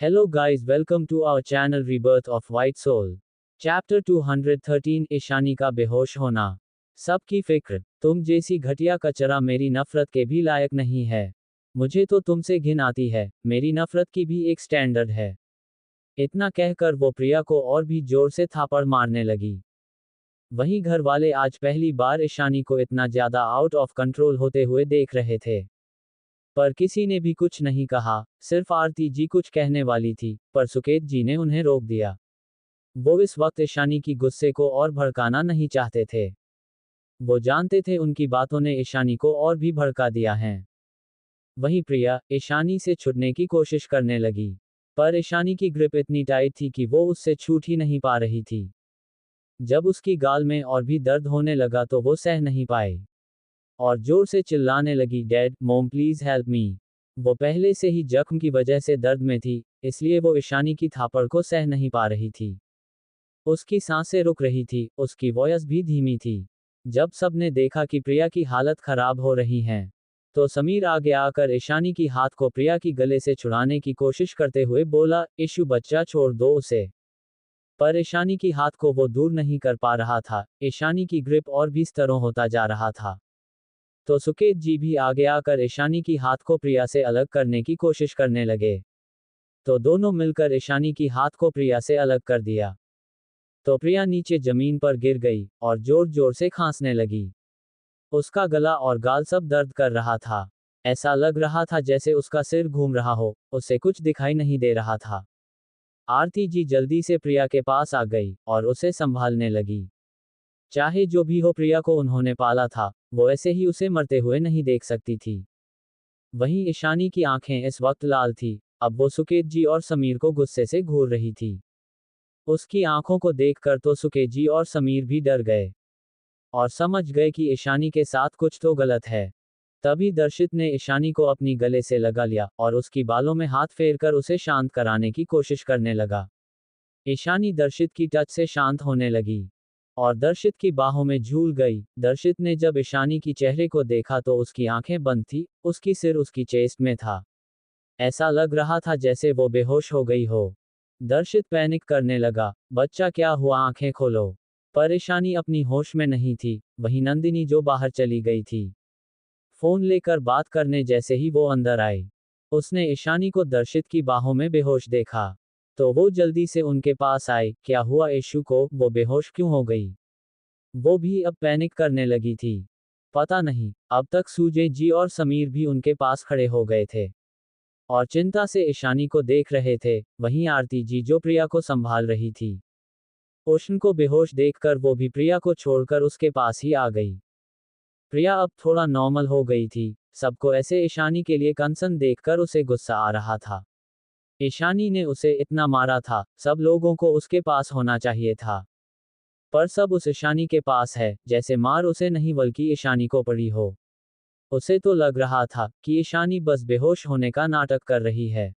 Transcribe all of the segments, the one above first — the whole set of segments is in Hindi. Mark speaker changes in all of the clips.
Speaker 1: Hello guys, welcome to our channel Rebirth of White Soul. Chapter 213 Ishani का बेहोश होना। सबकी फिक्र, तुम जैसी घटिया कचरा मेरी नफरत के भी लायक नहीं है। मुझे तो तुमसे घिन आती है, मेरी नफरत की भी एक स्टैंडर्ड है। इतना कहकर वो प्रिया को और भी जोर से थापड़ मारने लगी। वहीं घर वाले आज पहली बार ईशानी को इतना ज्यादा आउट ऑफ कंट्रोल होते हुए देख रहे थे। पर किसी ने भी कुछ नहीं कहा, सिर्फ आरती जी कुछ कहने वाली थी, पर सुकेत जी ने उन्हें रोक दिया। वो इस वक्त ईशानी की गुस्से को और भड़काना नहीं चाहते थे। वो जानते थे उनकी बातों ने ईशानी को और भी भड़का दिया है। वहीं प्रिया ईशानी से छुटने की कोशिश करने लगी, पर ईशानी की ग्रिप इतनी टाइट थी कि वो उससे छूट ही नहीं पा रही थी। जब उसकी गाल में और भी दर्द होने लगा तो वो सह नहीं पाई और जोर से चिल्लाने लगी, dad, mom please help me. वो पहले से ही जख्म की वजह से दर्द में थी, इसलिए वो ईशानी की थापड़ को सह नहीं पा रही थी। उसकी सांसें रुक रही थी, उसकी वॉयस भी धीमी थी। जब सबने देखा कि प्रिया की हालत खराब हो रही है, तो समीर आगे आकर ईशानी की हाथ को प्रिया की गले से छुड़ाने की कोशिश करते हुए बोला, इशू बच्चा, छोड़ दो उसे। पर ईशानी की हाथ को वो दूर नहीं कर पा रहा था। ईशानी की ग्रिप और भी स्तरों होता जा रहा था। तो सुकेत जी भी आगे आकर ईशानी की हाथ को प्रिया से अलग करने की कोशिश करने लगे। तो दोनों मिलकर ईशानी की हाथ को प्रिया से अलग कर दिया। तो प्रिया नीचे जमीन पर गिर गई और जोर जोर से खांसने लगी। उसका गला और गाल सब दर्द कर रहा था। ऐसा लग रहा था जैसे उसका सिर घूम रहा हो, उसे कुछ दिखाई नहीं दे रहा था। आरती जी जल्दी से प्रिया के पास आ गई और उसे संभालने लगी। चाहे जो भी हो, प्रिया को उन्होंने पाला था, वो ऐसे ही उसे मरते हुए नहीं देख सकती थी। वहीं ईशानी की आंखें इस वक्त लाल थी। अब वो सुकेत जी और समीर को गुस्से से घूर रही थी। उसकी आंखों को देखकर तो सुकेत जी और समीर भी डर गए और समझ गए कि ईशानी के साथ कुछ तो गलत है। तभी दर्शित ने ईशानी को अपनी गले से लगा लिया और उसकी बालों में हाथ फेरकर उसे शांत कराने की कोशिश करने लगा। ईशानी दर्शित की टच से शांत होने लगी और दर्शित की बाहों में झूल गई। दर्शित ने जब ईशानी की चेहरे को देखा तो उसकी आंखें बंद थी, उसकी सिर उसकी चेस्ट में था। ऐसा लग रहा था जैसे वो बेहोश हो गई हो। दर्शित पैनिक करने लगा, बच्चा क्या हुआ, आंखें खोलो। पर ईशानी अपनी होश में नहीं थी। वहीं नंदिनी जो बाहर चली गई थी, फोन लेकर बात करने जैसे ही वो अंदर आई, उसने ईशानी को दर्शित की बाहों में बेहोश देखा। तो वो जल्दी से उनके पास आई, क्या हुआ इशू को, वो बेहोश क्यों हो गई। वो भी अब पैनिक करने लगी थी। पता नहीं, अब तक सूजे जी और समीर भी उनके पास खड़े हो गए थे और चिंता से ईशानी को देख रहे थे। वहीं आरती जी जो प्रिया को संभाल रही थी, ओशन को बेहोश देखकर वो भी प्रिया को छोड़कर उसके पास ही आ गई। प्रिया अब थोड़ा नॉर्मल हो गई थी। सबको ऐसे ईशानी के लिए कंसर्न देखकर उसे गुस्सा आ रहा था। ईशानी ने उसे इतना मारा था, सब लोगों को उसके पास होना चाहिए था। पर सब उस ईशानी के पास है, जैसे मार उसे नहीं बल्कि ईशानी को पड़ी हो। उसे तो लग रहा था कि ईशानी बस बेहोश होने का नाटक कर रही है,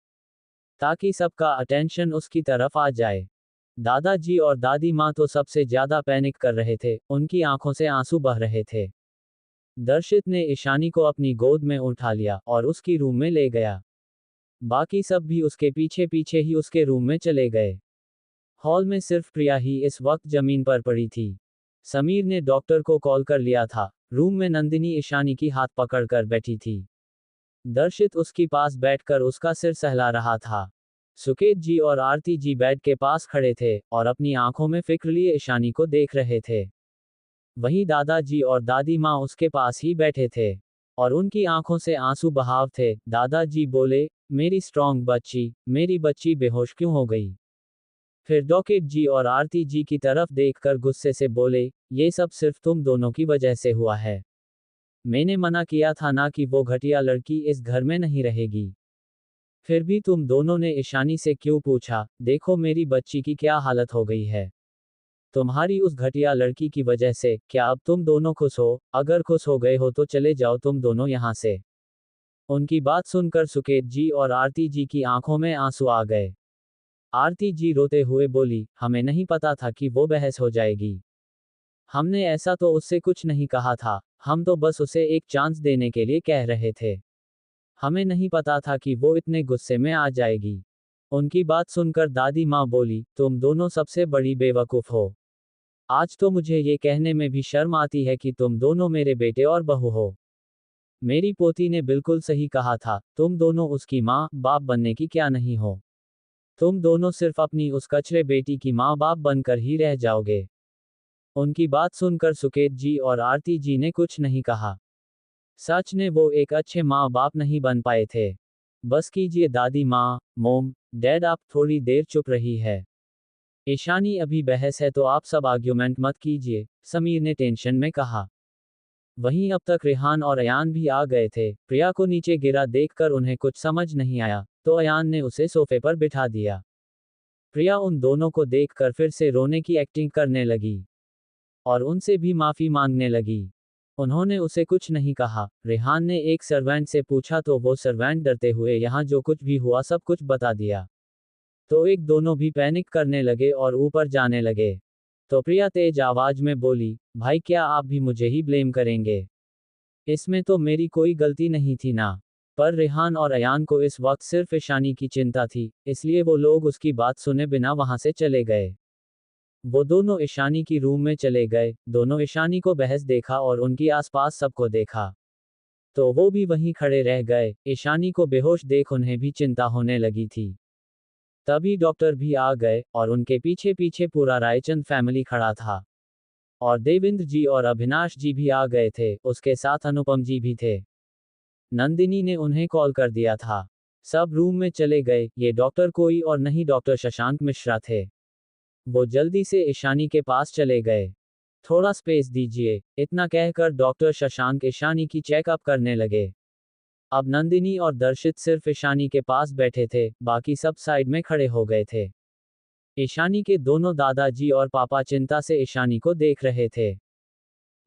Speaker 1: ताकि सबका अटेंशन उसकी तरफ आ जाए। दादाजी और दादी माँ तो सबसे ज्यादा पैनिक कर रहे थे, उनकी आंखों से आंसू बह रहे थे। दर्शित ने ईशानी को अपनी गोद में उठा लिया और उसकी रूम में ले गया। बाकी सब भी उसके पीछे पीछे ही उसके रूम में चले गए। हॉल में सिर्फ प्रिया ही इस वक्त जमीन पर पड़ी थी। समीर ने डॉक्टर को कॉल कर लिया था। रूम में नंदिनी ईशानी की हाथ पकड़कर बैठी थी। दर्शित उसके पास बैठकर उसका सिर सहला रहा था। सुकेत जी और आरती जी बेड के पास खड़े थे और अपनी आंखों में फिक्र लिए ईशानी को देख रहे थे। वहीं दादाजी और दादी माँ उसके पास ही बैठे थे और उनकी आंखों से आंसू बहाव थे। दादाजी बोले, मेरी स्ट्रॉन्ग बच्ची, मेरी बच्ची बेहोश क्यों हो गई। फिर डॉकेट जी और आरती जी की तरफ देखकर गुस्से से बोले, ये सब सिर्फ तुम दोनों की वजह से हुआ है। मैंने मना किया था ना कि वो घटिया लड़की इस घर में नहीं रहेगी। फिर भी तुम दोनों ने ईशानी से क्यों पूछा। देखो मेरी बच्ची की क्या हालत हो गई है तुम्हारी उस घटिया लड़की की वजह से। क्या अब तुम दोनों खुश हो? अगर खुश हो गए हो तो चले जाओ तुम दोनों यहाँ से। उनकी बात सुनकर सुकेत जी और आरती जी की आंखों में आंसू आ गए। आरती जी रोते हुए बोली, हमें नहीं पता था कि वो बहस हो जाएगी। हमने ऐसा तो उससे कुछ नहीं कहा था, हम तो बस उसे एक चांस देने के लिए कह रहे थे। हमें नहीं पता था कि वो इतने गुस्से में आ जाएगी। उनकी बात सुनकर दादी माँ बोली, तुम दोनों सबसे बड़ी बेवकूफ़ हो। आज तो मुझे ये कहने में भी शर्म आती है कि तुम दोनों मेरे बेटे और बहू हो। मेरी पोती ने बिल्कुल सही कहा था, तुम दोनों उसकी माँ बाप बनने की क्या नहीं हो। तुम दोनों सिर्फ अपनी उस कचरे बेटी की माँ बाप बनकर ही रह जाओगे। उनकी बात सुनकर सुकेत जी और आरती जी ने कुछ नहीं कहा। सच ने वो एक अच्छे माँ बाप नहीं बन पाए थे। बस कीजिए दादी माँ, मोम, डैड आप थोड़ी देर चुप रही है। ईशानी अभी बहस है तो आप सब आर्ग्यूमेंट मत कीजिए, समीर ने टेंशन में कहा। वहीं अब तक रेहान और अयान भी आ गए थे। प्रिया को नीचे गिरा देखकर उन्हें कुछ समझ नहीं आया, तो अयान ने उसे सोफे पर बिठा दिया। प्रिया उन दोनों को देखकर फिर से रोने की एक्टिंग करने लगी और उनसे भी माफी मांगने लगी। उन्होंने उसे कुछ नहीं कहा। रेहान ने एक सर्वेंट से पूछा तो वो सर्वेंट डरते हुए यहाँ जो कुछ भी हुआ सब कुछ बता दिया। तो एक दोनों भी पैनिक करने लगे और ऊपर जाने लगे। तो प्रिया तेज आवाज में बोली, भाई क्या आप भी मुझे ही ब्लेम करेंगे? इसमें तो मेरी कोई गलती नहीं थी ना। पर रेहान और अयान को इस वक्त सिर्फ ईशानी की चिंता थी, इसलिए वो लोग उसकी बात सुने बिना वहां से चले गए। वो दोनों ईशानी की रूम में चले गए, दोनों ईशानी को बहस देखा और उनकी आसपास सबको देखा। तो वो भी वहीं खड़े रह गए। ईशानी को बेहोश देख उन्हें भी चिंता होने लगी थी। तभी डॉक्टर भी आ गए और उनके पीछे पीछे पूरा रायचंद फैमिली खड़ा था। और देवेंद्र जी और अविनाश जी भी आ गए थे, उसके साथ अनुपम जी भी थे। नंदिनी ने उन्हें कॉल कर दिया था। सब रूम में चले गए। ये डॉक्टर कोई और नहीं डॉक्टर शशांक मिश्रा थे। वो जल्दी से ईशानी के पास चले गए। थोड़ा स्पेस दीजिए, इतना कहकर डॉक्टर शशांक ईशानी की चेकअप करने लगे। अब नंदिनी और दर्शित सिर्फ ईशानी के पास बैठे थे, बाकी सब साइड में खड़े हो गए थे। ईशानी के दोनों दादाजी और पापा चिंता से ईशानी को देख रहे थे।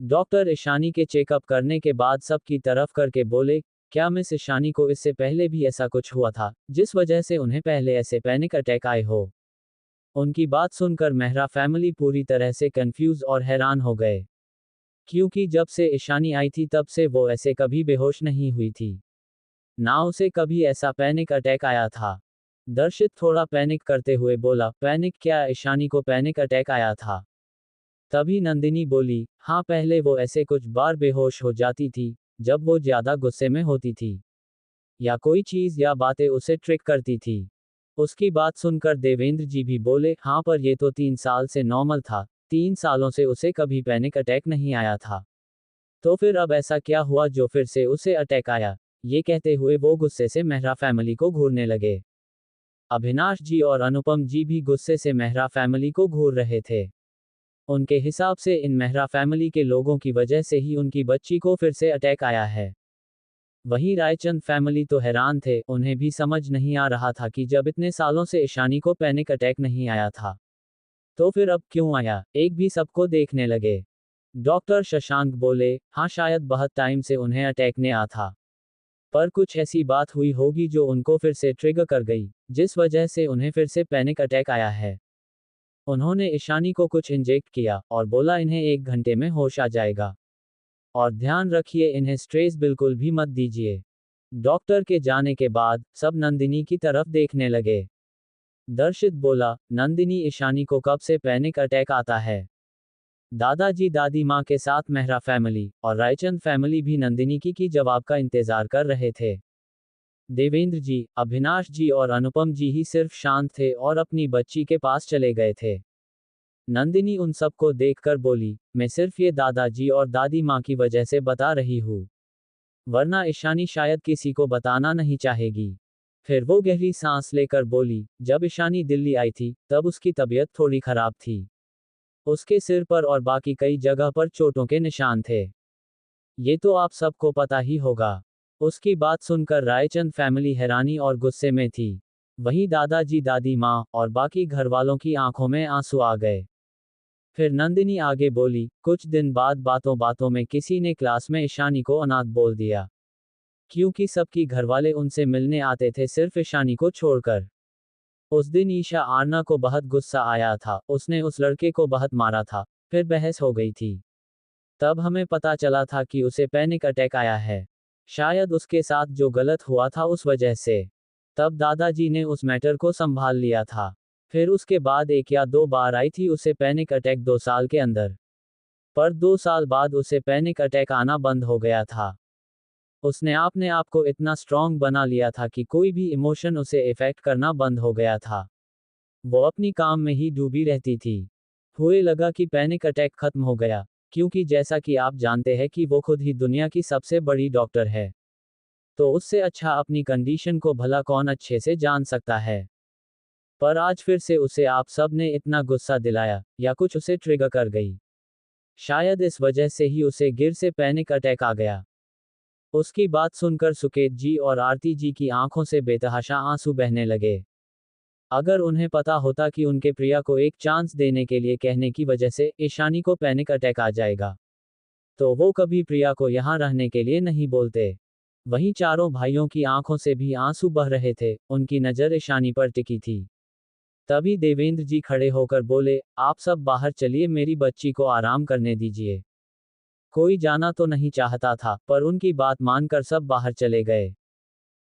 Speaker 1: डॉक्टर ईशानी के चेकअप करने के बाद सबकी तरफ करके बोले, क्या मिस ईशानी को इससे पहले भी ऐसा कुछ हुआ था, जिस वजह से उन्हें पहले ऐसे पैनिक अटैक आए हो? उनकी बात सुनकर मेहरा फैमिली पूरी तरह से कंफ्यूज और हैरान हो गए। क्योंकि जब से ईशानी आई थी तब से वो ऐसे कभी बेहोश नहीं हुई थी, ना उसे कभी ऐसा पैनिक अटैक आया था। दर्शित थोड़ा पैनिक करते हुए बोला, पैनिक क्या, ईशानी को पैनिक अटैक आया था? तभी नंदिनी बोली, हाँ पहले वो ऐसे कुछ बार बेहोश हो जाती थी, जब वो ज्यादा गुस्से में होती थी या कोई चीज या बातें उसे ट्रिक करती थी। उसकी बात सुनकर देवेंद्र जी भी बोले, हाँ पर ये तो 3 साल से नॉर्मल था, 3 सालों से उसे कभी पैनिक अटैक नहीं आया था। तो फिर अब ऐसा क्या हुआ जो फिर से उसे अटैक आया? ये कहते हुए वो गुस्से से मेहरा फैमिली को घूरने लगे। अविनाश जी और अनुपम जी भी गुस्से से मेहरा फैमिली को घूर रहे थे। उनके हिसाब से इन मेहरा फैमिली के लोगों की वजह से ही उनकी बच्ची को फिर से अटैक आया है। वहीं रायचंद फैमिली तो हैरान थे, उन्हें भी समझ नहीं आ रहा था कि जब इतने सालों से ईशानी को पैनिक अटैक नहीं आया था, तो फिर अब क्यों आया? एक भी सबको देखने लगे। डॉक्टर शशांक बोले, हाँ शायद बहुत टाइम से उन्हें अटैक ने आ था, पर कुछ ऐसी बात हुई होगी जो उनको फिर से ट्रिगर कर गई, जिस वजह से उन्हें फिर से पैनिक अटैक आया है। उन्होंने ईशानी को कुछ इंजेक्ट किया और बोला इन्हें 1 घंटे में होश आ जाएगा। और ध्यान रखिए इन्हें स्ट्रेस बिल्कुल भी मत दीजिए। डॉक्टर के जाने के बाद सब नंदिनी की तरफ देखने लगे। दर्शित बोला, नंदिनी ईशानी को कब से पैनिक अटैक आता है? दादाजी दादी माँ के साथ मेहरा फैमिली और रायचंद फैमिली भी नंदिनी की जवाब का इंतजार कर रहे थे। देवेंद्र जी, अविनाश जी और अनुपम जी ही सिर्फ शांत थे और अपनी बच्ची के पास चले गए थे। नंदिनी उन सबको देखकर बोली, मैं सिर्फ ये दादाजी और दादी माँ की वजह से बता रही हूँ, वरना ईशानी शायद किसी को बताना नहीं चाहेगी। फिर वो गहरी सांस लेकर बोली, जब ईशानी दिल्ली आई थी तब उसकी तबीयत थोड़ी खराब थी। उसके सिर पर और बाकी कई जगह पर चोटों के निशान थे। ये तो आप सबको पता ही होगा। उसकी बात सुनकर रायचंद फैमिली हैरानी और गुस्से में थी। वहीं दादाजी दादी माँ और बाकी घर वालों की आंखों में आंसू आ गए। फिर नंदिनी आगे बोली, कुछ दिन बाद बातों बातों में किसी ने क्लास में ईशानी को अनाथ बोल दिया। क्योंकि सबकी घरवाले उनसे मिलने आते थे सिर्फ ईशानी को छोड़कर। उस दिन ईशा आरना को बहुत गुस्सा आया था, उसने उस लड़के को बहुत मारा था, फिर बहस हो गई थी। तब हमें पता चला था कि उसे पैनिक अटैक आया है। शायद उसके साथ जो गलत हुआ था उस वजह से। तब दादाजी ने उस मैटर को संभाल लिया था। फिर उसके बाद 1 या 2 बार आई थी उसे पैनिक अटैक 2 साल के अंदर। पर 2 साल बाद उसे पैनिक अटैक आना बंद हो गया था। उसने अपने आप को इतना स्ट्रांग बना लिया था कि कोई भी इमोशन उसे इफेक्ट करना बंद हो गया था। वो अपनी काम में ही डूबी रहती थी। हुए लगा कि पैनिक अटैक खत्म हो गया, क्योंकि जैसा कि आप जानते हैं कि वो खुद ही दुनिया की सबसे बड़ी डॉक्टर है। तो उससे अच्छा अपनी कंडीशन को भला कौन अच्छे से जान सकता है। पर आज फिर से उसे आप सब ने इतना गुस्सा दिलाया, या कुछ उसे ट्रिगर कर गई। शायद इस वजह से ही उसे गिर से पैनिक अटैक आ गया। उसकी बात सुनकर सुकेत जी और आरती जी की आंखों से बेतहाशा आंसू बहने लगे। अगर उन्हें पता होता कि उनके प्रिया को एक चांस देने के लिए कहने की वजह से ईशानी को पैनिक अटैक आ जाएगा, तो वो कभी प्रिया को यहाँ रहने के लिए नहीं बोलते। वहीं चारों भाइयों की आंखों से भी आंसू बह रहे थे, उनकी नज़र ईशानी पर टिकी थी। तभी देवेंद्र जी खड़े होकर बोले, आप सब बाहर चलिए, मेरी बच्ची को आराम करने दीजिए। कोई जाना तो नहीं चाहता था, पर उनकी बात मानकर सब बाहर चले गए।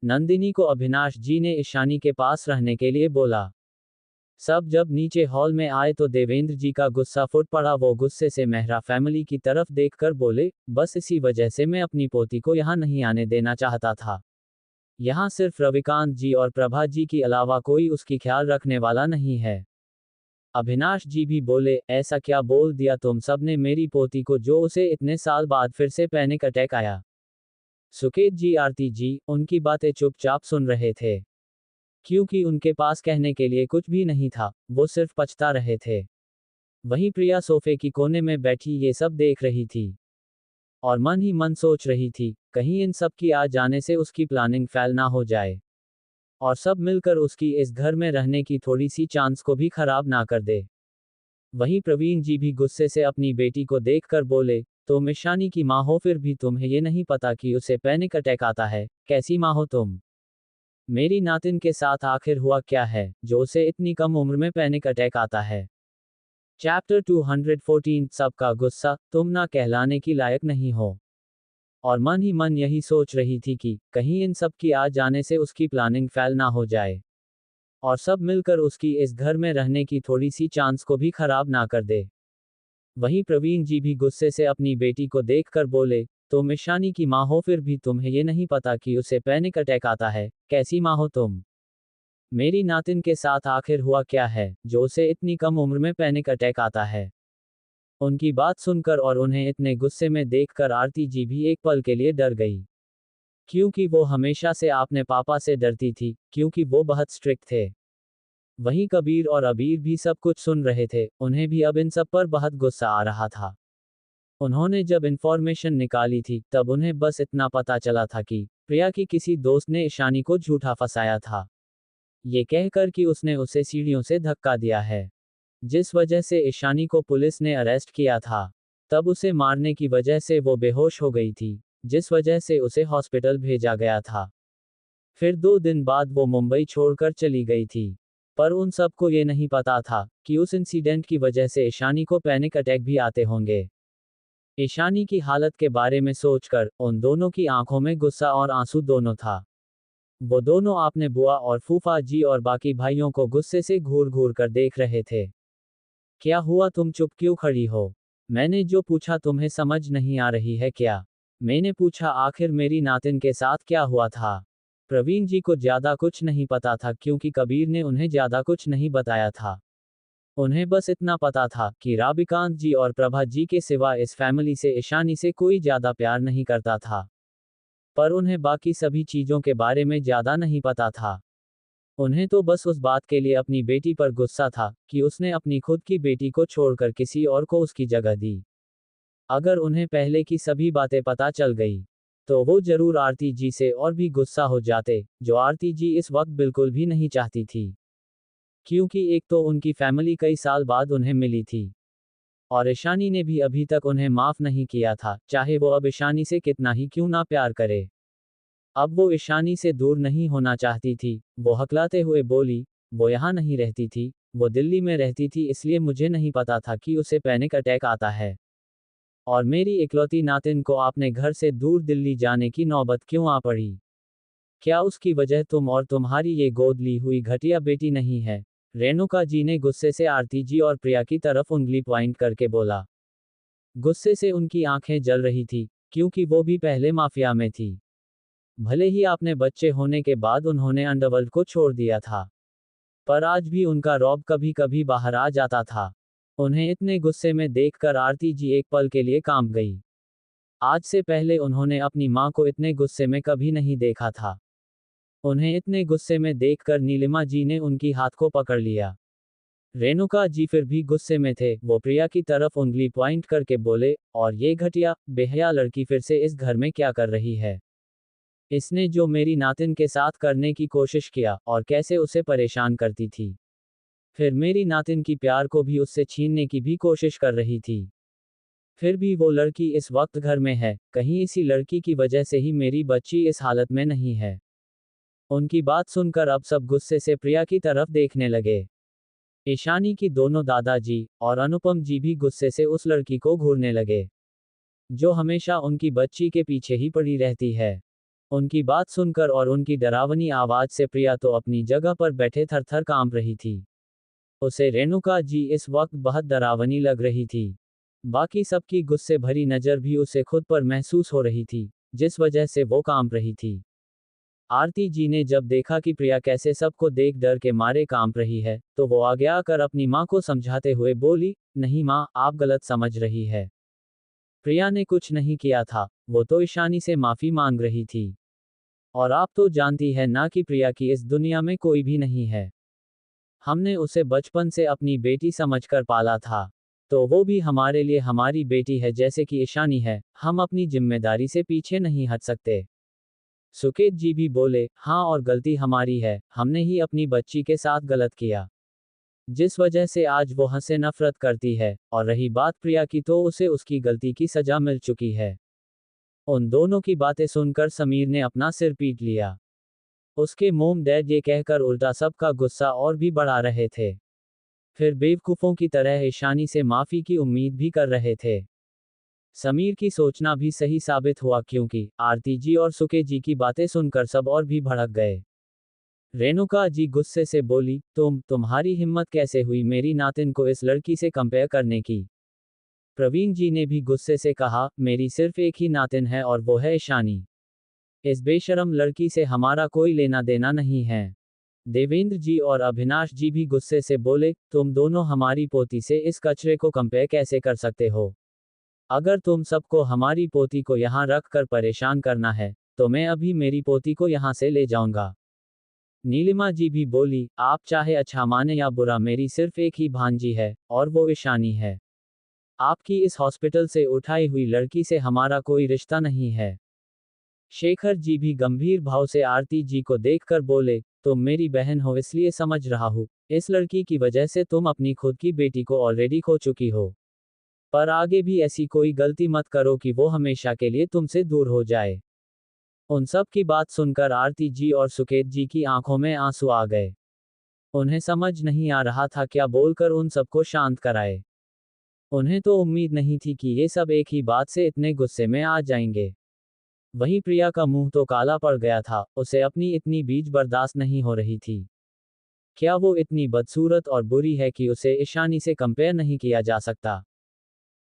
Speaker 1: नंदिनी को अविनाश जी ने ईशानी के पास रहने के लिए बोला। सब जब नीचे हॉल में आए तो देवेंद्र जी का गुस्सा फूट पड़ा। वो गुस्से से मेहरा फैमिली की तरफ देखकर बोले, बस इसी वजह से मैं अपनी पोती को यहाँ नहीं आने देना चाहता था। यहाँ सिर्फ रविकांत जी और प्रभा जी के अलावा कोई उसकी ख्याल रखने वाला नहीं है। अविनाश जी भी बोले, ऐसा क्या बोल दिया तुम सबने मेरी पोती को जो उसे इतने साल बाद फिर से पैनिक अटैक आया। सुकेत जी आरती जी उनकी बातें चुपचाप सुन रहे थे, क्योंकि उनके पास कहने के लिए कुछ भी नहीं था, वो सिर्फ पछता रहे थे। वहीं प्रिया सोफे की कोने में बैठी ये सब देख रही थी, और मन ही मन सोच रही थी, कहीं इन सब की आ जाने से उसकी प्लानिंग फेल ना हो जाए, और सब मिलकर उसकी इस घर में रहने की थोड़ी सी चांस को भी खराब ना कर दे। वहीं प्रवीण जी भी गुस्से से अपनी बेटी को देखकर बोले, तुम ईशानी की माँ हो, फिर भी तुम्हें ये नहीं पता कि उसे पैनिक अटैक आता है। कैसी माँ हो तुम? मेरी नातिन के साथ आखिर हुआ क्या है, जो उसे इतनी कम उम्र में पैनिक अटैक आता है। चैप्टर 214 सबका गुस्सा, तुम ना कहलाने की लायक नहीं हो। और मन ही मन यही सोच रही थी कि कहीं इन सब की आ जाने से उसकी प्लानिंग फेल ना हो जाए, और सब मिलकर उसकी इस घर में रहने की थोड़ी सी चांस को भी खराब ना कर दे। वहीं प्रवीण जी भी गुस्से से अपनी बेटी को देखकर बोले, तुम ईशानी की माँ हो, फिर भी तुम्हें ये नहीं पता कि उसे पैनिक अटैक आता है। कैसी माँ हो तुम? मेरी नातिन के साथ आखिर हुआ क्या है, जो उसे इतनी कम उम्र में पैनिक अटैक आता है। उनकी बात सुनकर और उन्हें इतने गुस्से में देखकर आरती जी भी एक पल के लिए डर गई, क्योंकि वो हमेशा से अपने पापा से डरती थी, क्योंकि वो बहुत स्ट्रिक्ट थे। वहीं कबीर और अबीर भी सब कुछ सुन रहे थे, उन्हें भी अब इन सब पर बहुत गुस्सा आ रहा था। उन्होंने जब इंफॉर्मेशन निकाली थी, तब उन्हें बस इतना पता चला था कि प्रिया की किसी दोस्त ने ईशानी को झूठा फंसाया था, ये कहकर कि उसने उसे सीढ़ियों से धक्का दिया है, जिस वजह से ईशानी को पुलिस ने अरेस्ट किया था। तब उसे मारने की वजह से वो बेहोश हो गई थी, जिस वजह से उसे हॉस्पिटल भेजा गया था। फिर 2 दिन बाद वो मुंबई छोड़कर चली गई थी। पर उन सबको ये नहीं पता था कि उस इंसिडेंट की वजह से ईशानी को पैनिक अटैक भी आते होंगे। ईशानी की हालत के बारे में सोचकर उन दोनों की आंखों में गुस्सा और आंसू दोनों था। वो दोनों अपने बुआ और फूफा जी और बाकी भाइयों को गुस्से से घूर घूर कर देख रहे थे। क्या हुआ, तुम चुप क्यों खड़ी हो? मैंने जो पूछा तुम्हें समझ नहीं आ रही है क्या? मैंने पूछा आखिर मेरी नातिन के साथ क्या हुआ था। प्रवीण जी को ज्यादा कुछ नहीं पता था, क्योंकि कबीर ने उन्हें ज्यादा कुछ नहीं बताया था। उन्हें बस इतना पता था कि रविकांत जी और प्रभा जी के सिवा इस फैमिली से ईशानी से कोई ज्यादा प्यार नहीं करता था। पर उन्हें बाकी सभी चीजों के बारे में ज्यादा नहीं पता था। उन्हें तो बस उस बात के लिए अपनी बेटी पर गुस्सा था कि उसने अपनी खुद की बेटी को छोड़कर किसी और को उसकी जगह दी। अगर उन्हें पहले की सभी बातें पता चल गई, तो वो जरूर आरती जी से और भी गुस्सा हो जाते, जो आरती जी इस वक्त बिल्कुल भी नहीं चाहती थी। क्योंकि एक तो उनकी फैमिली कई साल बाद उन्हें मिली थी, और ईशानी ने भी अभी तक उन्हें माफ नहीं किया था, चाहे वो अब ईशानी से कितना ही क्यों ना प्यार करे। अब वो ईशानी से दूर नहीं होना चाहती थी। वो हकलाते हुए बोली, वो यहाँ नहीं रहती थी, वो दिल्ली में रहती थी, इसलिए मुझे नहीं पता था कि उसे पैनिक अटैक आता है। और मेरी इकलौती नातिन को अपने घर से दूर दिल्ली जाने की नौबत क्यों आ पड़ी? क्या उसकी वजह तुम और तुम्हारी ये गोद ली हुई घटिया बेटी नहीं है? रेणुका जी ने गुस्से से आरती जी और प्रिया की तरफ उंगली पॉइंट करके बोला। गुस्से से उनकी आंखें जल रही थी, क्योंकि वो भी पहले माफिया में थी। भले ही आपने बच्चे होने के बाद उन्होंने अंडरवर्ल्ड को छोड़ दिया था, पर आज भी उनका रौब कभी कभी बाहर आ जाता था। उन्हें इतने गुस्से में देखकर आरती जी एक पल के लिए कांप गई। आज से पहले उन्होंने अपनी मां को इतने गुस्से में कभी नहीं देखा था। उन्हें इतने गुस्से में देखकर नीलिमा जी ने उनकी हाथ को पकड़ लिया। रेणुका जी फिर भी गुस्से में थे। वो प्रिया की तरफ उंगली पॉइंट करके बोले, और ये घटिया, बेहया लड़की फिर से इस घर में क्या कर रही है? इसने जो मेरी नातिन के साथ करने की कोशिश किया, और कैसे उसे परेशान करती थी। फिर मेरी नातिन की प्यार को भी उससे छीनने की भी कोशिश कर रही थी। फिर भी वो लड़की इस वक्त घर में है, कहीं इसी लड़की की वजह से ही मेरी बच्ची इस हालत में नहीं है। उनकी बात सुनकर अब सब गुस्से से प्रिया की तरफ देखने लगे। ईशानी की दोनों दादाजी और अनुपम जी भी गुस्से से उस लड़की को घूरने लगे, जो हमेशा उनकी बच्ची के पीछे ही पड़ी रहती है। उनकी बात सुनकर और उनकी डरावनी आवाज से प्रिया तो अपनी जगह पर बैठे थर थर कांप रही थी। उसे रेणुका जी इस वक्त बहुत डरावनी लग रही थी। बाकी सबकी गुस्से भरी नजर भी उसे खुद पर महसूस हो रही थी, जिस वजह से वो कांप रही थी। आरती जी ने जब देखा कि प्रिया कैसे सबको देख डर के मारे कांप रही है, तो वो आगे आकर अपनी मां को समझाते हुए बोली, नहीं मां, आप गलत समझ रही है। प्रिया ने कुछ नहीं किया था, वो तो ईशानी से माफी मांग रही थी। और आप तो जानती है ना कि प्रिया की इस दुनिया में कोई भी नहीं है। हमने उसे बचपन से अपनी बेटी समझकर पाला था, तो वो भी हमारे लिए हमारी बेटी है जैसे कि ईशानी है। हम अपनी जिम्मेदारी से पीछे नहीं हट सकते। सुकेत जी भी बोले, हाँ, और गलती हमारी है, हमने ही अपनी बच्ची के साथ गलत किया, जिस वजह से आज वो हमसे नफरत करती है। और रही बात प्रिया की, तो उसे उसकी गलती की सजा मिल चुकी है। उन दोनों की बातें सुनकर समीर ने अपना सिर पीट लिया। उसके मोम डैड ये कहकर उल्टा सबका गुस्सा और भी बढ़ा रहे थे। फिर बेवकूफों की तरह ईशानी से माफी की उम्मीद भी कर रहे थे। समीर की सोचना भी सही साबित हुआ, क्योंकि आरती जी और सुके जी की बातें सुनकर सब और भी भड़क गए। रेणुका जी गुस्से से बोली, तुम्हारी हिम्मत कैसे हुई मेरी नातिन को इस लड़की से कंपेयर करने की? प्रवीण जी ने भी गुस्से से कहा, मेरी सिर्फ एक ही नातिन है और वो है ईशानी। इस बेशरम लड़की से हमारा कोई लेना देना नहीं है। देवेंद्र जी और अभिनाश जी भी गुस्से से बोले, तुम दोनों हमारी पोती से इस कचरे को कंपेयर कैसे कर सकते हो? अगर तुम सबको हमारी पोती को यहाँ रख कर परेशान करना है, तो मैं अभी मेरी पोती को यहाँ से ले जाऊंगा। नीलिमा जी भी बोली, आप चाहे अच्छा माने या बुरा, मेरी सिर्फ एक ही भांजी है, और वो ईशानी है। आपकी इस हॉस्पिटल से उठाई हुई लड़की से हमारा कोई रिश्ता नहीं है। शेखर जी भी गंभीर भाव से आरती जी को देखकर बोले, तुम मेरी बहन हो इसलिए समझ रहा हूँ, इस लड़की की वजह से तुम अपनी खुद की बेटी को ऑलरेडी खो चुकी हो। पर आगे भी ऐसी कोई गलती मत करो कि वो हमेशा के लिए तुमसे दूर हो जाए। उन सब की बात सुनकर आरती जी और सुकेत जी की आंखों में आंसू आ गए। उन्हें समझ नहीं आ रहा था क्या बोलकर उन सबको शांत कराए। उन्हें तो उम्मीद नहीं थी कि ये सब एक ही बात से इतने गुस्से में आ जाएंगे। वहीं प्रिया का मुंह तो काला पड़ गया था, उसे अपनी इतनी बीज बर्दाश्त नहीं हो रही थी। क्या वो इतनी बदसूरत और बुरी है कि उसे ईशानी से कंपेयर नहीं किया जा सकता?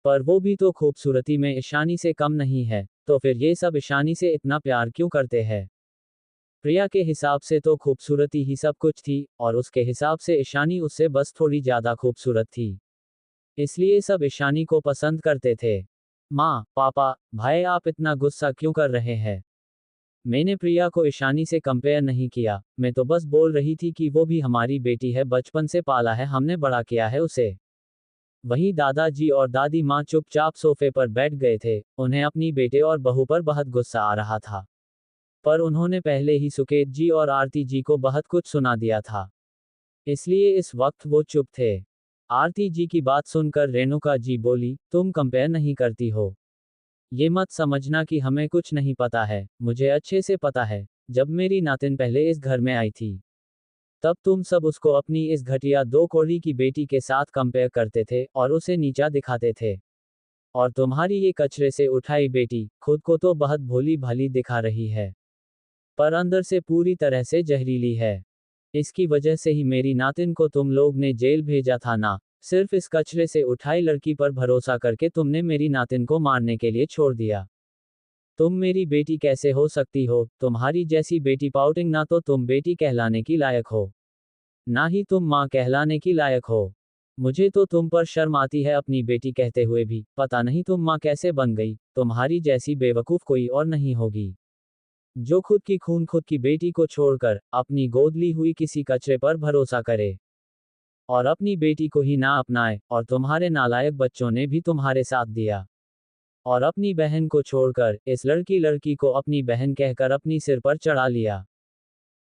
Speaker 1: पर वो भी तो खूबसूरती में ईशानी से कम नहीं है, तो फिर ये सब ईशानी से इतना प्यार क्यों करते हैं? प्रिया के हिसाब से तो खूबसूरती ही सब कुछ थी, और उसके हिसाब से ईशानी उससे बस थोड़ी ज्यादा खूबसूरत थी। इसलिए सब ईशानी को पसंद करते थे। माँ, पापा, भाई, आप इतना गुस्सा क्यों कर रहे हैं? मैंने प्रिया को ईशानी से कंपेयर नहीं किया, मैं तो बस बोल रही थी कि वो भी हमारी बेटी है, बचपन से पाला है हमने, बड़ा किया है उसे। वहीं दादाजी और दादी माँ चुपचाप सोफे पर बैठ गए थे। उन्हें अपनी बेटे और बहू पर बहुत गुस्सा आ रहा था, पर उन्होंने पहले ही सुकेत जी और आरती जी को बहुत कुछ सुना दिया था, इसलिए इस वक्त वो चुप थे। आरती जी की बात सुनकर रेणुका जी बोली, तुम कंपेयर नहीं करती हो। ये मत समझना कि हमें कुछ नहीं पता है, मुझे अच्छे से पता है। जब मेरी नातिन पहले इस घर में आई थी, तब तुम सब उसको अपनी इस घटिया दो कौड़ी की बेटी के साथ कंपेयर करते थे और उसे नीचा दिखाते थे। और तुम्हारी ये कचरे से उठाई बेटी खुद को तो बहुत भोली भाली दिखा रही है। पर अंदर से पूरी तरह से जहरीली है। इसकी वजह से ही मेरी नातिन को तुम लोग ने जेल भेजा था ना। सिर्फ इस कचरे से उठाई लड़की पर भरोसा करके तुमने मेरी नातिन को मारने के लिए छोड़ दिया। तुम मेरी बेटी कैसे हो सकती हो? तुम्हारी जैसी बेटी पाउटिंग, ना तो तुम बेटी कहलाने की लायक हो, ना ही तुम माँ कहलाने की लायक हो। मुझे तो तुम पर शर्म आती है अपनी बेटी कहते हुए भी। पता नहीं तुम माँ कैसे बन गई। तुम्हारी जैसी बेवकूफ कोई और नहीं होगी, जो खुद की खून खुद की बेटी को छोड़कर अपनी गोद ली हुई किसी कचरे पर भरोसा करे और अपनी बेटी को ही ना अपनाए। और तुम्हारे नालायक बच्चों ने भी तुम्हारे साथ दिया और अपनी बहन को छोड़कर इस लड़की को अपनी बहन कहकर अपनी सिर पर चढ़ा लिया।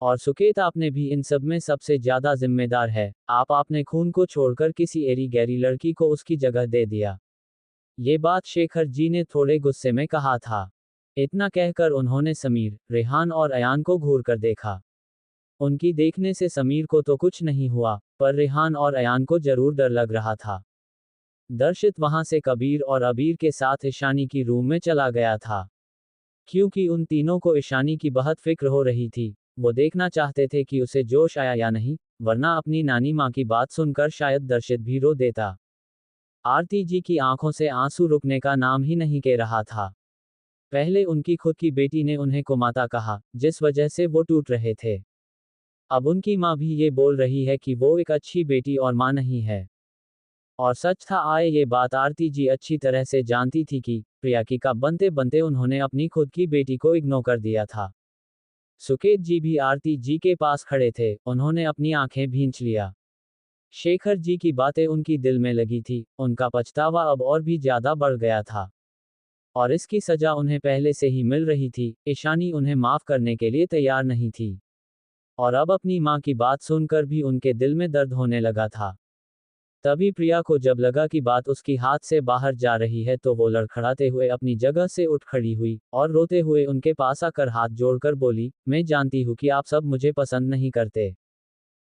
Speaker 1: और सुकेत, आपने भी इन सब में सबसे ज्यादा जिम्मेदार है। आपने खून को छोड़कर किसी एरी गैरी लड़की को उसकी जगह दे दिया। ये बात शेखर जी ने थोड़े गुस्से में कहा था। इतना कहकर उन्होंने समीर, रेहान और अयान को घूर कर देखा। उनकी देखने से समीर को तो कुछ नहीं हुआ, पर रेहान और अयान को जरूर डर लग रहा था। दर्शित वहां से कबीर और अबीर के साथ ईशानी की रूम में चला गया था, क्योंकि उन तीनों को ईशानी की बहुत फिक्र हो रही थी। वो देखना चाहते थे कि उसे जोश आया या नहीं, वरना अपनी नानी माँ की बात सुनकर शायद दर्शित भी रो देता। आरती जी की आंखों से आंसू रुकने का नाम ही नहीं ले रहा था। पहले उनकी खुद की बेटी ने उन्हें कुमाता कहा, जिस वजह से वो टूट रहे थे। अब उनकी माँ भी ये बोल रही है कि वो एक अच्छी बेटी और माँ नहीं है। और सच था, ये बात आरती जी अच्छी तरह से जानती थी कि प्रिया की का बनते बनते उन्होंने अपनी खुद की बेटी को इग्नोर कर दिया था। सुकेत जी भी आरती जी के पास खड़े थे, उन्होंने अपनी आंखें भींच लिया। शेखर जी की बातें उनकी दिल में लगी थी, उनका पछतावा अब और भी ज्यादा बढ़ गया था। और इसकी सजा उन्हें पहले से ही मिल रही थी। ईशानी उन्हें माफ करने के लिए तैयार नहीं थी, और अब अपनी माँ की बात सुनकर भी उनके दिल में दर्द होने लगा था। तभी प्रिया को जब लगा कि बात उसकी हाथ से बाहर जा रही है, तो वो लड़खड़ाते हुए अपनी जगह से उठ खड़ी हुई और रोते हुए उनके पास आकर हाथ जोड़कर बोली, मैं जानती हूँ कि आप सब मुझे पसंद नहीं करते,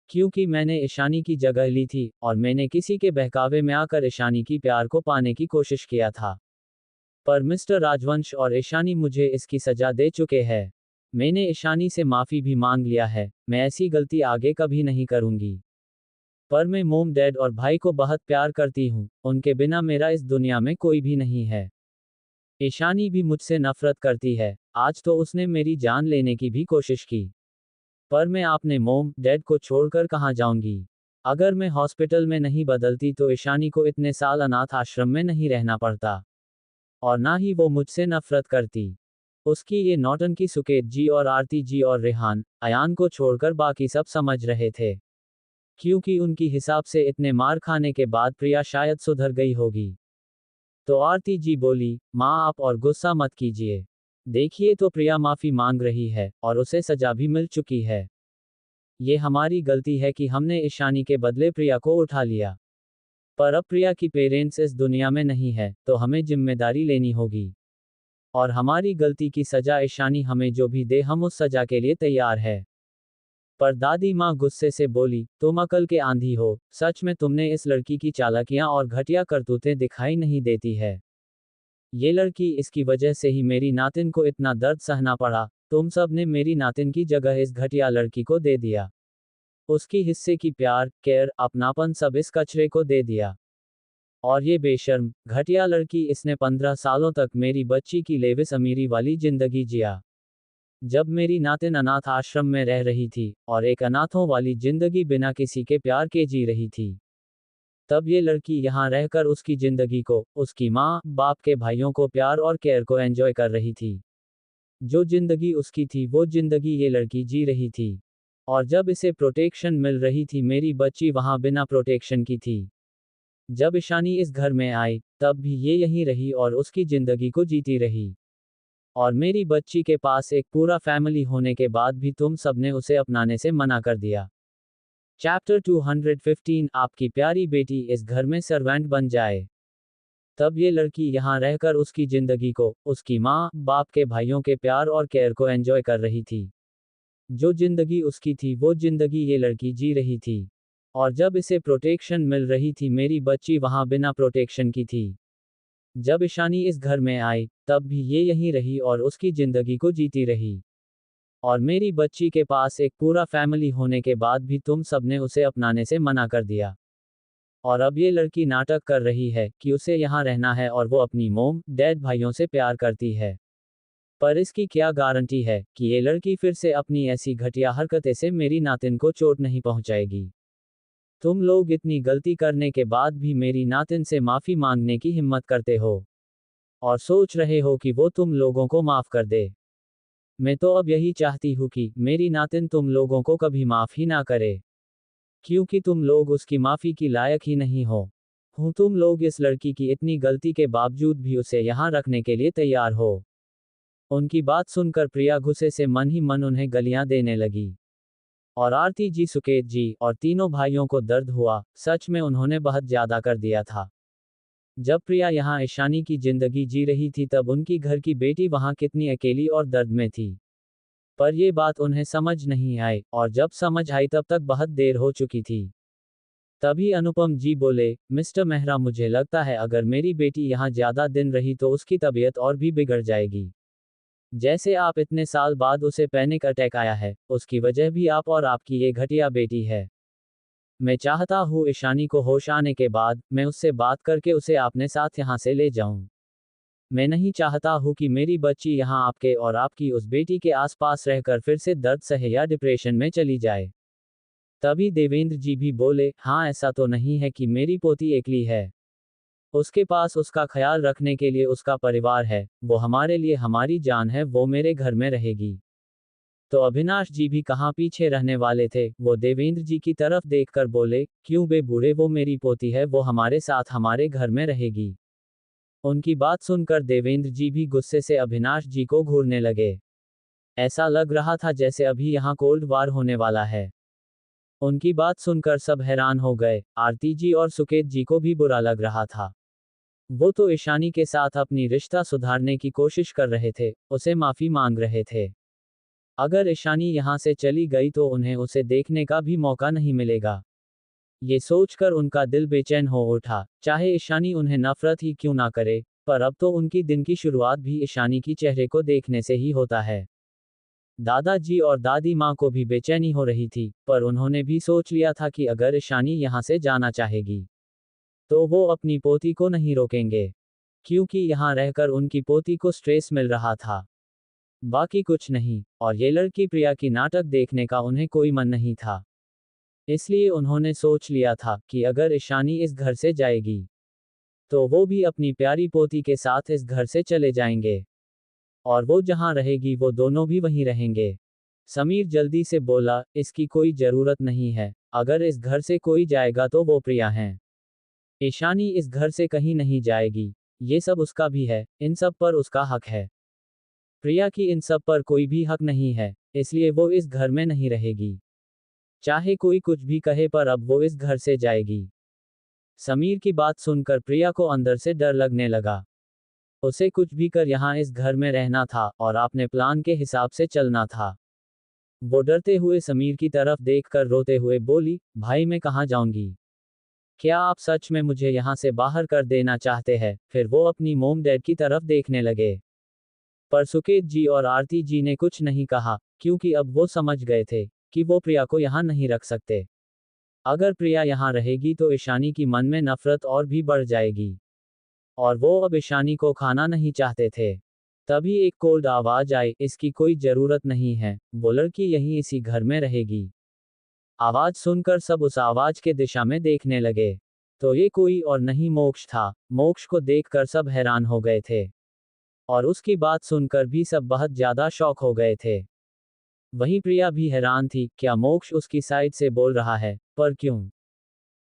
Speaker 1: क्योंकि मैंने ईशानी की जगह ली थी और मैंने किसी के बहकावे में आकर ईशानी की प्यार को पाने की कोशिश किया था। पर मिस्टर राजवंश और ईशानी मुझे इसकी सजा दे चुके हैं। मैंने ईशानी से माफी भी मांग लिया है, मैं ऐसी गलती आगे कभी नहीं करूंगी। पर मैं मोम, डैड और भाई को बहुत प्यार करती हूँ, उनके बिना मेरा इस दुनिया में कोई भी नहीं है। ईशानी भी मुझसे नफरत करती है, आज तो उसने मेरी जान लेने की भी कोशिश की। पर मैं अपने मोम, डैड को छोड़कर कहाँ जाऊंगी? अगर मैं हॉस्पिटल में नहीं बदलती तो ईशानी को इतने साल अनाथ आश्रम में नहीं रहना पड़ता, और ना ही वो मुझसे नफरत करती। उसकी ये नौटंकी सुकेत जी और आरती जी और रेहान, अयान को छोड़कर बाकी सब समझ रहे थे, क्योंकि उनकी हिसाब से इतने मार खाने के बाद प्रिया शायद सुधर गई होगी। तो आरती जी बोली, माँ आप और गुस्सा मत कीजिए। देखिए तो प्रिया माफी मांग रही है और उसे सजा भी मिल चुकी है। ये हमारी गलती है कि हमने ईशानी के बदले प्रिया को उठा लिया। पर अब प्रिया की पेरेंट्स इस दुनिया में नहीं है, तो हमें जिम्मेदारी लेनी होगी। और हमारी गलती की सजा ईशानी हमें जो भी दे, हम उस सजा के लिए तैयार है। पर दादी माँ गुस्से से बोली, तुम अकल के आंधी हो, सच में तुमने इस लड़की की चालाकियां और घटिया करतूतें दिखाई नहीं देती है। ये लड़की, इसकी वजह से ही मेरी नातिन को इतना दर्द सहना पड़ा। तुम सब ने मेरी नातिन की जगह इस घटिया लड़की को दे दिया। उसकी हिस्से की प्यार, केयर, अपनापन सब इस कचरे को दे दिया। और ये बेशर्म, घटिया लड़की, इसने 15 सालों तक मेरी बच्ची की लेविस अमीरी वाली जिंदगी जिया। जब मेरी नातिन अनाथ आश्रम में रह रही थी और एक अनाथों वाली जिंदगी बिना किसी के प्यार के जी रही थी, तब ये लड़की यहाँ रहकर उसकी जिंदगी को, उसकी माँ बाप के भाइयों को प्यार और केयर को एंजॉय कर रही थी। जो जिंदगी उसकी थी वो जिंदगी ये लड़की जी रही थी। और जब इसे प्रोटेक्शन मिल रही थी, मेरी बच्ची वहाँ बिना प्रोटेक्शन की थी। जब ईशानी इस घर में आई, तब भी ये यहीं रही और उसकी जिंदगी को जीती रही। और मेरी बच्ची के पास एक पूरा फैमिली होने के बाद भी तुम सबने उसे अपनाने से मना कर दिया। चैप्टर 215, आपकी प्यारी बेटी इस घर में सर्वेंट बन जाए। तब ये लड़की यहाँ रहकर उसकी जिंदगी को, उसकी माँ बाप के भाइयों के प्यार और केयर को एंजॉय कर रही थी। जो जिंदगी उसकी थी वो जिंदगी ये लड़की जी रही थी। और जब इसे प्रोटेक्शन मिल रही थी, मेरी बच्ची वहाँ बिना प्रोटेक्शन की थी। जब ईशानी इस घर में आई, तब भी ये यहीं रही और उसकी जिंदगी को जीती रही। और मेरी बच्ची के पास एक पूरा फैमिली होने के बाद भी तुम सबने उसे अपनाने से मना कर दिया। और अब ये लड़की नाटक कर रही है कि उसे यहाँ रहना है और वो अपनी मोम डैड भाइयों से प्यार करती है। पर इसकी क्या गारंटी है कि ये लड़की फिर से अपनी ऐसी घटिया हरकतें से मेरी नातिन को चोट नहीं पहुंचाएगी। तुम लोग इतनी गलती करने के बाद भी मेरी नातिन से माफी मांगने की हिम्मत करते हो और सोच रहे हो कि वो तुम लोगों को माफ कर दे। मैं तो अब यही चाहती हूँ कि मेरी नातिन तुम लोगों को कभी माफ ही ना करे, क्योंकि तुम लोग उसकी माफी की लायक ही नहीं हो। तुम लोग इस लड़की की इतनी गलती के बावजूद भी उसे यहाँ रखने के लिए तैयार हो। उनकी बात सुनकर प्रिया गुस्से से मन ही मन उन्हें गालियां देने लगी। और आरती जी, सुकेत जी और तीनों भाइयों को दर्द हुआ, सच में उन्होंने बहुत ज्यादा कर दिया था। जब प्रिया यहाँ ईशानी की जिंदगी जी रही थी तब उनकी घर की बेटी वहाँ कितनी अकेली और दर्द में थी। पर ये बात उन्हें समझ नहीं आई, और जब समझ आई तब तक बहुत देर हो चुकी थी। तभी अनुपम जी बोले, मिस्टर मेहरा, मुझे लगता है अगर मेरी बेटी यहाँ ज्यादा दिन रही तो उसकी तबीयत और भी बिगड़ जाएगी। जैसे आप इतने साल बाद उसे पैनिक अटैक आया है, उसकी वजह भी आप और आपकी ये घटिया बेटी है। मैं चाहता हूँ ईशानी को होश आने के बाद मैं उससे बात करके उसे अपने साथ यहाँ से ले जाऊं। मैं नहीं चाहता हूँ कि मेरी बच्ची यहाँ आपके और आपकी उस बेटी के आसपास रहकर फिर से दर्द सहे या डिप्रेशन में चली जाए। तभी देवेंद्र जी भी बोले, हाँ, ऐसा तो नहीं है कि मेरी पोती अकेली है। उसके पास उसका ख्याल रखने के लिए उसका परिवार है, वो हमारे लिए हमारी जान है, वो मेरे घर में रहेगी। तो अविनाश जी भी कहाँ पीछे रहने वाले थे, वो देवेंद्र जी की तरफ देखकर बोले, क्यों बे बूढ़े, वो मेरी पोती है, वो हमारे साथ हमारे घर में रहेगी। उनकी बात सुनकर देवेंद्र जी भी गुस्से से अविनाश जी को घूरने लगे। ऐसा लग रहा था जैसे अभी यहाँ कोल्ड वार होने वाला है। उनकी बात सुनकर सब हैरान हो गए। आरती जी और सुकेत जी को भी बुरा लग रहा था। वो तो ईशानी के साथ अपनी रिश्ता सुधारने की कोशिश कर रहे थे, उसे माफी मांग रहे थे। अगर ईशानी यहाँ से चली गई तो उन्हें उसे देखने का भी मौका नहीं मिलेगा। ये सोचकर उनका दिल बेचैन हो उठा, चाहे ईशानी उन्हें नफरत ही क्यों ना करे, पर अब तो उनकी दिन की शुरुआत भी ईशानी की चेहरे को देखने से ही होता है। दादाजी और दादी माँ को भी बेचैनी हो रही थी, पर उन्होंने भी सोच लिया था कि अगर ईशानी यहाँ से जाना चाहेगी तो वो अपनी पोती को नहीं रोकेंगे, क्योंकि यहाँ रहकर उनकी पोती को स्ट्रेस मिल रहा था, बाकी कुछ नहीं। और ये लड़की प्रिया की नाटक देखने का उन्हें कोई मन नहीं था। इसलिए उन्होंने सोच लिया था कि अगर ईशानी इस घर से जाएगी तो वो भी अपनी प्यारी पोती के साथ इस घर से चले जाएंगे, और वो जहाँ रहेगी वो दोनों भी वहीं रहेंगे। समीर जल्दी से बोला, इसकी कोई जरूरत नहीं है, अगर इस घर से कोई जाएगा तो वो प्रिया हैं। ईशानी इस घर से कहीं नहीं जाएगी, ये सब उसका भी है, इन सब पर उसका हक है। प्रिया की इन सब पर कोई भी हक नहीं है, इसलिए वो इस घर में नहीं रहेगी। चाहे कोई कुछ भी कहे, पर अब वो इस घर से जाएगी। समीर की बात सुनकर प्रिया को अंदर से डर लगने लगा। उसे कुछ भी कर यहाँ इस घर में रहना था और अपने प्लान के हिसाब से चलना था। वो डरते हुए समीर की तरफ देखकर रोते हुए बोली, भाई मैं कहाँ जाऊंगी? क्या आप सच में मुझे यहाँ से बाहर कर देना चाहते हैं? फिर वो अपनी मोम डैड की तरफ देखने लगे। पर सुकेत जी और आरती जी ने कुछ नहीं कहा, क्योंकि अब वो समझ गए थे कि वो प्रिया को यहाँ नहीं रख सकते। अगर प्रिया यहाँ रहेगी तो ईशानी की मन में नफरत और भी बढ़ जाएगी, और वो अब ईशानी को खाना नहीं चाहते थे। तभी एक कोल्ड आवाज आई, इसकी कोई जरूरत नहीं है, वो लड़की यहीं इसी घर में रहेगी। आवाज सुनकर सब उस आवाज के दिशा में देखने लगे, तो ये कोई और नहीं मोक्ष था। मोक्ष को देखकर सब हैरान हो गए थे, और उसकी बात सुनकर भी सब बहुत ज्यादा शॉक हो गए थे। वहीं प्रिया भी हैरान थी, क्या मोक्ष उसकी साइड से बोल रहा है? पर क्यों?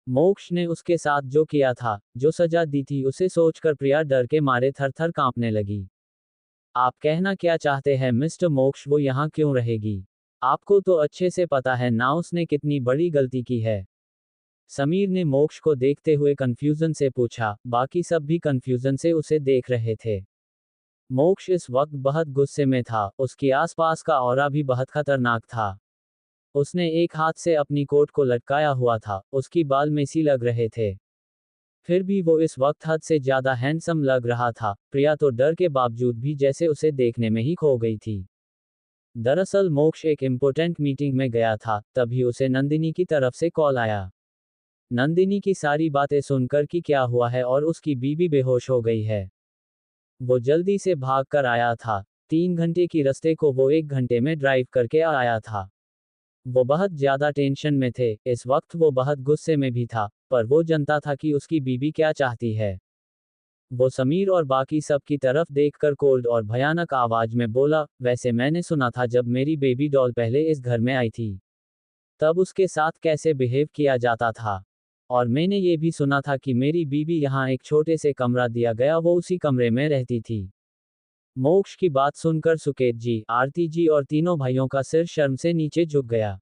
Speaker 1: मोक्ष ने उसके साथ जो किया था, जो सजा दी थी, उसे सोचकर प्रिया डर के मारे थर थर कांपने लगी। आप कहना क्या चाहते हैं मिस्टर मोक्ष, वो यहाँ क्यों रहेगी? आपको तो अच्छे से पता है ना उसने कितनी बड़ी गलती की है। समीर ने मोक्ष को देखते हुए कंफ्यूजन से पूछा। बाकी सब भी कंफ्यूजन से उसे देख रहे थे। मोक्ष इस वक्त बहुत गुस्से में था, उसके आसपास का ऑरा भी बहुत खतरनाक था। उसने एक हाथ से अपनी कोट को लटकाया हुआ था, उसकी बाल मेसी लग रहे थे। फिर भी वो इस वक्त हद से ज्यादा हैंडसम लग रहा था। प्रिया तो डर के बावजूद भी जैसे उसे देखने में ही खो गई थी। दरअसल मोक्ष एक इम्पोर्टेंट मीटिंग में गया था, तभी उसे नंदिनी की तरफ से कॉल आया। नंदिनी की सारी बातें सुनकर कि क्या हुआ है और उसकी बीवी बेहोश हो गई है। वो जल्दी से भाग कर आया था। 3 घंटे की रास्ते को वो 1 घंटे में ड्राइव करके आया था। वो बहुत ज्यादा टेंशन में थे, इस वक्त वो बहुत गुस्से में भी था, पर वो जानता था कि उसकी बीवी क्या चाहती है। वो समीर और बाकी सब की तरफ देखकर कोल्ड और भयानक आवाज में बोला, वैसे मैंने सुना था जब मेरी बेबी डॉल पहले इस घर में आई थी, तब उसके साथ कैसे बिहेव किया जाता था। और मैंने ये भी सुना था कि मेरी बीबी यहाँ एक छोटे से कमरा दिया गया, वो उसी कमरे में रहती थी। मोक्ष की बात सुनकर सुकेत जी, आरती जी और तीनों भाइयों का सिर शर्म से नीचे झुक गया।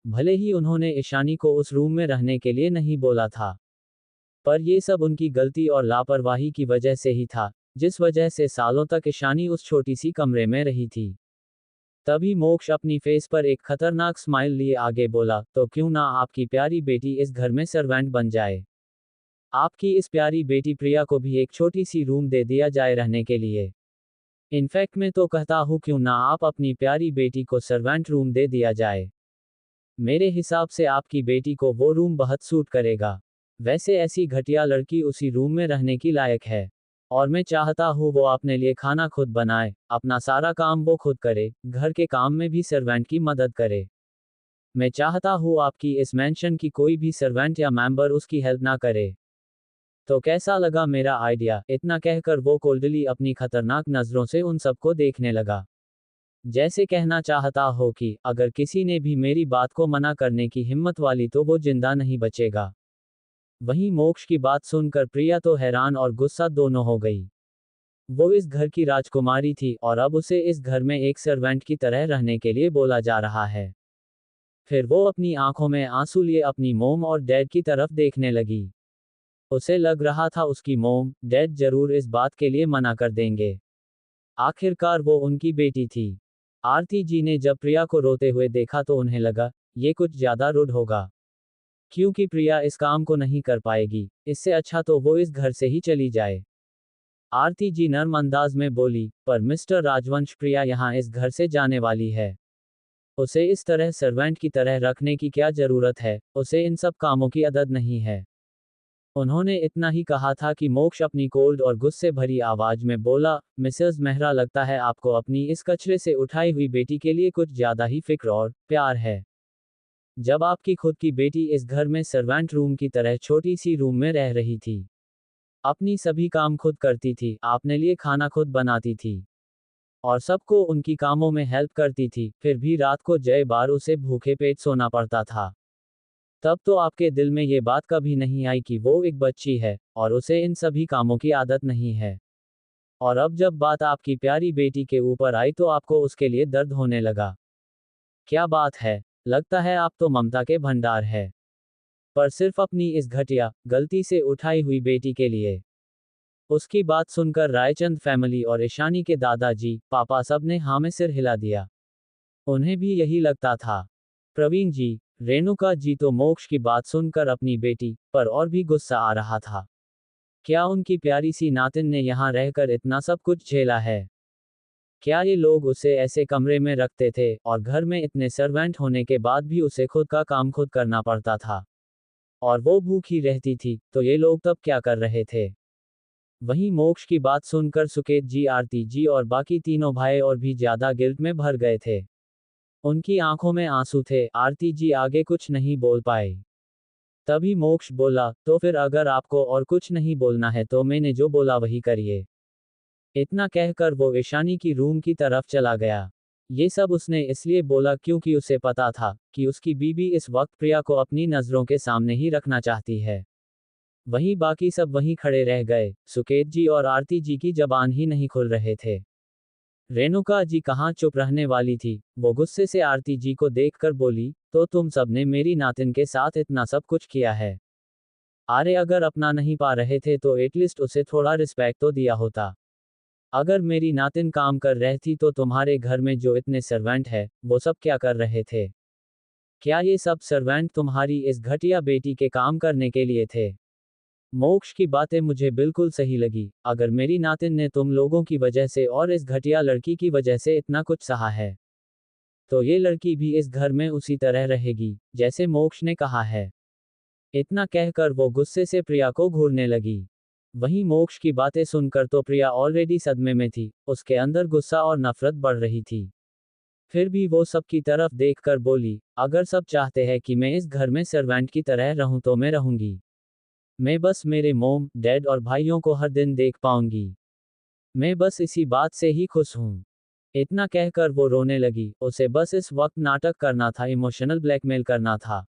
Speaker 1: भले ही उन्होंने ईशानी को उस रूम में रहने के लिए नहीं बोला था, पर यह सब उनकी गलती और लापरवाही की वजह से ही था, जिस वजह से सालों तक ईशानी उस छोटी सी कमरे में रही थी। तभी मोक्ष अपनी फेस पर एक खतरनाक स्माइल लिए आगे बोला, तो क्यों ना आपकी प्यारी बेटी इस घर में सर्वेंट बन जाए। आपकी इस प्यारी बेटी प्रिया को भी एक छोटी सी रूम दे दिया जाए रहने के लिए। इनफैक्ट मैं तो कहता हूँ क्यों ना आप अपनी प्यारी बेटी को सर्वेंट रूम दे दिया जाए। मेरे हिसाब से आपकी बेटी को वो रूम बहुत सूट करेगा। वैसे ऐसी घटिया लड़की उसी रूम में रहने की लायक है। और मैं चाहता हूँ वो अपने लिए खाना खुद बनाए, अपना सारा काम वो खुद करे, घर के काम में भी सर्वेंट की मदद करे। मैं चाहता हूँ आपकी इस मेंशन की कोई भी सर्वेंट या मेंबर उसकी हेल्प ना करे। तो कैसा लगा मेरा आइडिया? इतना कहकर वो कोल्डली अपनी खतरनाक नजरों से उन सबको देखने लगा, जैसे कहना चाहता हो कि अगर किसी ने भी मेरी बात को मना करने की हिम्मत वाली तो वो जिंदा नहीं बचेगा। वहीं मोक्ष की बात सुनकर प्रिया तो हैरान और गुस्सा दोनों हो गई। वो इस घर की राजकुमारी थी और अब उसे इस घर में एक सर्वेंट की तरह रहने के लिए बोला जा रहा है। फिर वो अपनी आंखों में आंसू लिए अपनी मोम और डैड की तरफ देखने लगी। उसे लग रहा था उसकी मोम, डैड जरूर इस बात के लिए मना कर देंगे। आखिरकार वो उनकी बेटी थी। आरती जी ने जब प्रिया को रोते हुए देखा तो उन्हें लगा, ये कुछ ज्यादा रुड होगा, क्योंकि प्रिया इस काम को नहीं कर पाएगी, इससे अच्छा तो वो इस घर से ही चली जाए। आरती जी नर्म अंदाज में बोली, पर मिस्टर राजवंश प्रिया यहाँ इस घर से जाने वाली है। उसे इस तरह सर्वेंट की तरह रखने की क्या जरूरत है, उसे इन सब कामों की आदत नहीं है। उन्होंने इतना ही कहा था कि मोक्ष अपनी कोल्ड और गुस्से भरी आवाज में बोला, मिसेस मेहरा लगता है आपको अपनी इस कचरे से उठाई हुई बेटी के लिए कुछ ज्यादा ही फिक्र और प्यार है। जब आपकी खुद की बेटी इस घर में सर्वेंट रूम की तरह छोटी सी रूम में रह रही थी, अपनी सभी काम खुद करती थी, अपने लिए खाना खुद बनाती थी और सबको उनकी कामों में हेल्प करती थी, फिर भी रात को जय बार उसे भूखे पेट सोना पड़ता था, तब तो आपके दिल में ये बात कभी नहीं आई कि वो एक बच्ची है और उसे इन सभी कामों की आदत नहीं है। और अब जब बात आपकी प्यारी बेटी के ऊपर आई तो आपको उसके लिए दर्द होने लगा। क्या बात है, लगता है आप तो ममता के भंडार है, पर सिर्फ अपनी इस घटिया, गलती से उठाई हुई बेटी के लिए। उसकी बात सुनकर रायचंद फैमिली और ईशानी के दादाजी, पापा सब ने हाँ में सिर हिला दिया। उन्हें भी यही लगता था। प्रवीण जी, रेणुका जी तो मोक्ष की बात सुनकर अपनी बेटी पर और भी गुस्सा आ रहा था। क्या उनकी प्यारी सी नातिन ने यहाँ रहकर इतना सब कुछ झेला है? क्या ये लोग उसे ऐसे कमरे में रखते थे और घर में इतने सर्वेंट होने के बाद भी उसे खुद का काम खुद करना पड़ता था और वो भूखी रहती थी, तो ये लोग तब क्या कर रहे थे? वहीं मोक्ष की बात सुनकर सुकेत जी, आरती जी और बाकी तीनों भाई और भी ज्यादा गिल्ट में भर गए थे। उनकी आंखों में आंसू थे। आरती जी आगे कुछ नहीं बोल पाए। तभी मोक्ष बोला, तो फिर अगर आपको और कुछ नहीं बोलना है तो मैंने जो बोला वही करिए। इतना कहकर वो ईशानी की रूम की तरफ चला गया। ये सब उसने इसलिए बोला क्योंकि उसे पता था कि उसकी बीबी इस वक्त प्रिया को अपनी नजरों के सामने ही रखना चाहती है। वहीं बाकी सब वहीं खड़े रह गए। सुकेत जी और आरती जी की जबान ही नहीं खुल रहे थे। रेणुका जी कहाँ चुप रहने वाली थी, वो गुस्से से आरती जी को देखकर बोली, तो तुम सबने मेरी नातिन के साथ इतना सब कुछ किया है। अरे अगर अपना नहीं पा रहे थे तो एटलीस्ट उसे थोड़ा रिस्पेक्ट तो दिया होता। अगर मेरी नातिन काम कर रही थी तो तुम्हारे घर में जो इतने सर्वेंट है, वो सब क्या कर रहे थे? क्या ये सब सर्वेंट तुम्हारी इस घटिया बेटी के काम करने के लिए थे? मोक्ष की बातें मुझे बिल्कुल सही लगी। अगर मेरी नातिन ने तुम लोगों की वजह से और इस घटिया लड़की की वजह से इतना कुछ सहा है, तो ये लड़की भी इस घर में उसी तरह रहेगी जैसे मोक्ष ने कहा है। इतना कहकर वो गुस्से से प्रिया को घूरने लगी। वहीं मोक्ष की बातें सुनकर तो प्रिया ऑलरेडी सदमे में थी, उसके अंदर गुस्सा और नफरत बढ़ रही थी। फिर भी वो सबकी तरफ देखकर बोली, अगर सब चाहते हैं कि मैं इस घर में सर्वेंट की तरह रहूं तो मैं रहूंगी। मैं बस मेरे मॉम, डैड और भाइयों को हर दिन देख पाऊंगी। मैं बस इसी बात से ही खुश हूं। इतना कहकर वो रोने लगी। उसे बस इस वक्त नाटक करना था, इमोशनल ब्लैकमेल करना था।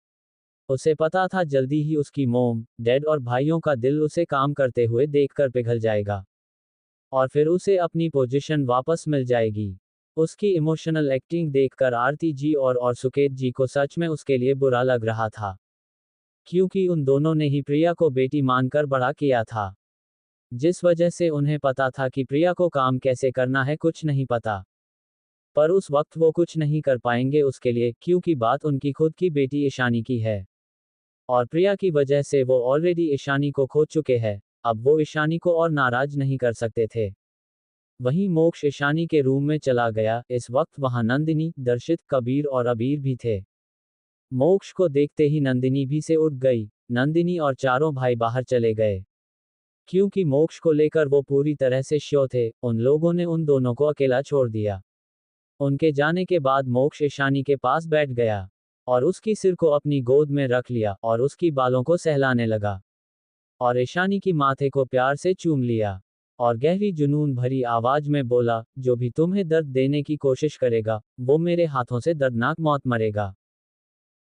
Speaker 1: उसे पता था जल्दी ही उसकी मॉम, डैड और भाइयों का दिल उसे काम करते हुए देखकर पिघल जाएगा। और फिर उसे अपनी पोजीशन वापस मिल जाएगी। उसकी इमोशनल एक्टिंग देखकर आरती जी और सुकेत जी को सच में उसके लिए बुरा लग रहा था। क्योंकि उन दोनों ने ही प्रिया को बेटी मानकर बड़ा किया था। जिस वजह से उन्हें पता था कि प्रिया को काम कैसे करना है कुछ नहीं पता। पर उस वक्त वो कुछ नहीं कर पाएंगे उसके लिए, क्योंकि बात उनकी खुद की बेटी ईशानी की है। और प्रिया की वजह से वो ऑलरेडी ईशानी को खो चुके हैं। अब वो ईशानी को और नाराज नहीं कर सकते थे। वहीं मोक्ष ईशानी के रूम में चला गया। इस वक्त वहां नंदिनी, दर्शित, कबीर और अबीर भी थे। मोक्ष को देखते ही नंदिनी भी से उठ गई। नंदिनी और चारों भाई बाहर चले गए। क्योंकि मोक्ष को लेकर वो पूरी तरह से श्योर थे, उन लोगों ने उन दोनों को अकेला छोड़ दिया। उनके जाने के बाद मोक्ष ईशानी के पास बैठ गया और उसकी सिर को अपनी गोद में रख लिया और उसकी बालों को सहलाने लगा। और ईशानी की माथे को प्यार से चूम लिया और गहरी जुनून भरी आवाज में बोला, जो भी तुम्हें दर्द देने की कोशिश करेगा वो मेरे हाथों से दर्दनाक मौत मरेगा।